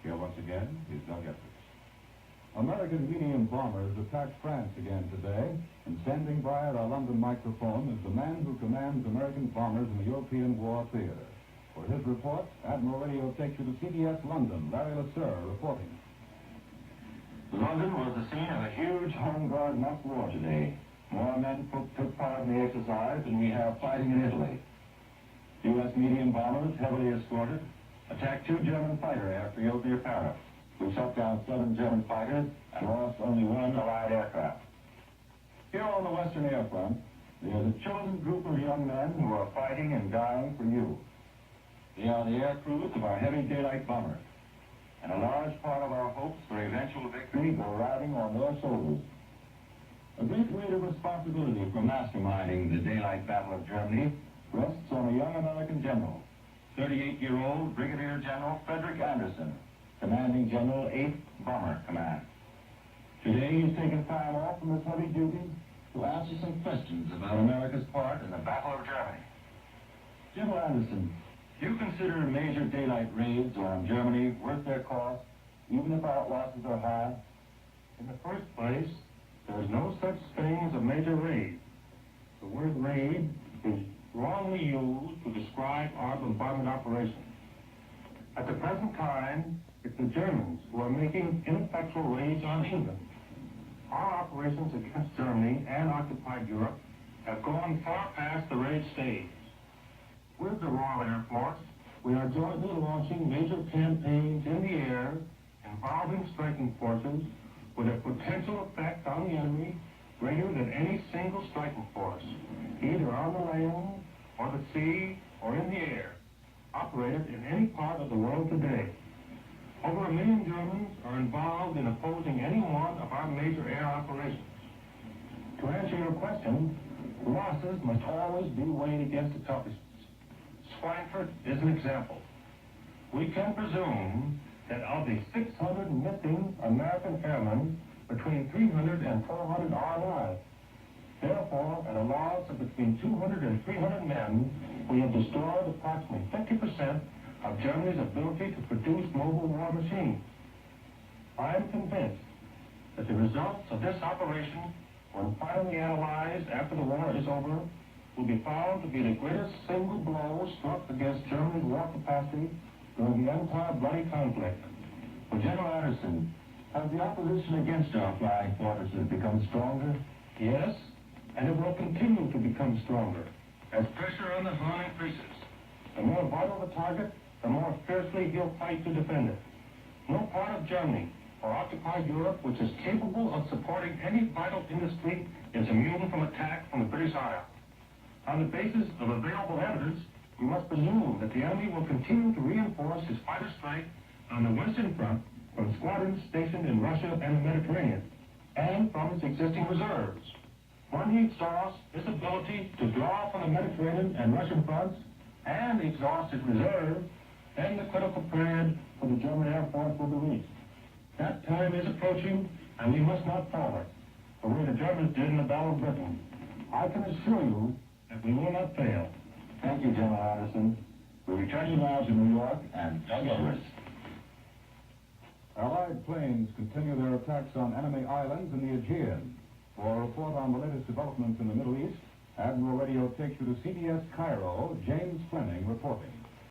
Here once again is Doug Edwards. American medium bombers attacked France again today, and standing by at our London microphone is the man who commands American bombers in the European War Theater. For his report, Admiral Radio takes you to CBS London. Larry Lasser reporting. London was the scene of a huge home guard mock war today. More men took part in the exercise than we have fighting in Italy. U.S. medium bombers, heavily escorted, attacked 2 German fighter airfields near Paris. We shot down 7 German fighters and lost only 1 Allied aircraft. Here on the Western air front, there is a chosen group of young men who are fighting and dying for you. They are the air crews of our heavy daylight bombers, and a large part of our hopes for eventual victory go riding on their shoulders. A great weight of responsibility for masterminding the daylight battle of Germany rests on a young American general, 38-year-old Brigadier General Frederick Anderson, commanding General 8th Bomber Command. Today he's taken time off from his heavy duties to answer some questions about America's part in the Battle of Germany. General Anderson, do you consider major daylight raids on Germany worth their cost, even if our losses are high? In the first place, there's no such thing as a major raid. The word raid is wrongly used to describe our bombardment operations. At the present time, it's the Germans who are making ineffectual raids on England. Our operations against Germany and occupied Europe have gone far past the raid stage. With the Royal Air Force, we are jointly launching major campaigns in the air involving striking forces with a potential effect on the enemy greater than any single striking force, either on the land, or the sea, or in the air, operated in any part of the world today. Over 1 million Germans are involved in opposing any one of our major air operations. To answer your question, losses must always be weighed against accomplishments. Frankfurt is an example. We can presume that of the 600 missing American airmen, between 300 and 400 are alive. Therefore, at a loss of between 200 and 300 men, we have destroyed approximately 50% of Germany's ability to produce mobile war machines. I am convinced that the results of this operation, when finally analyzed after the war is over, will be found to be the greatest single blow struck against Germany's war capacity during the entire bloody conflict. Well, General Anderson, has the opposition against our flying fortresses become stronger? Yes, and it will continue to become stronger as pressure on the Hun increases. The more vital the target, the more fiercely he'll fight to defend it. No part of Germany or occupied Europe which is capable of supporting any vital industry is immune from attack from the British Isles. On the basis of available evidence, we must presume that the enemy will continue to reinforce his fighter strength on the Western Front from squadrons stationed in Russia and the Mediterranean, and from its existing reserves. When he exhausts his ability to draw from the Mediterranean and Russian fronts, and exhausts his reserves, then the critical period for the German Air Force will be reached. That time is approaching, and we must not fall it, the way the Germans did in the Battle of Britain. I can assure you that we will not fail. Thank you, General Anderson. We return you now to New York and Doug Edwards. Allied planes continue their attacks on enemy islands in the Aegean. For a report on the latest developments in the Middle East, Admiral Radio takes you to CBS Cairo. James Fleming reporting.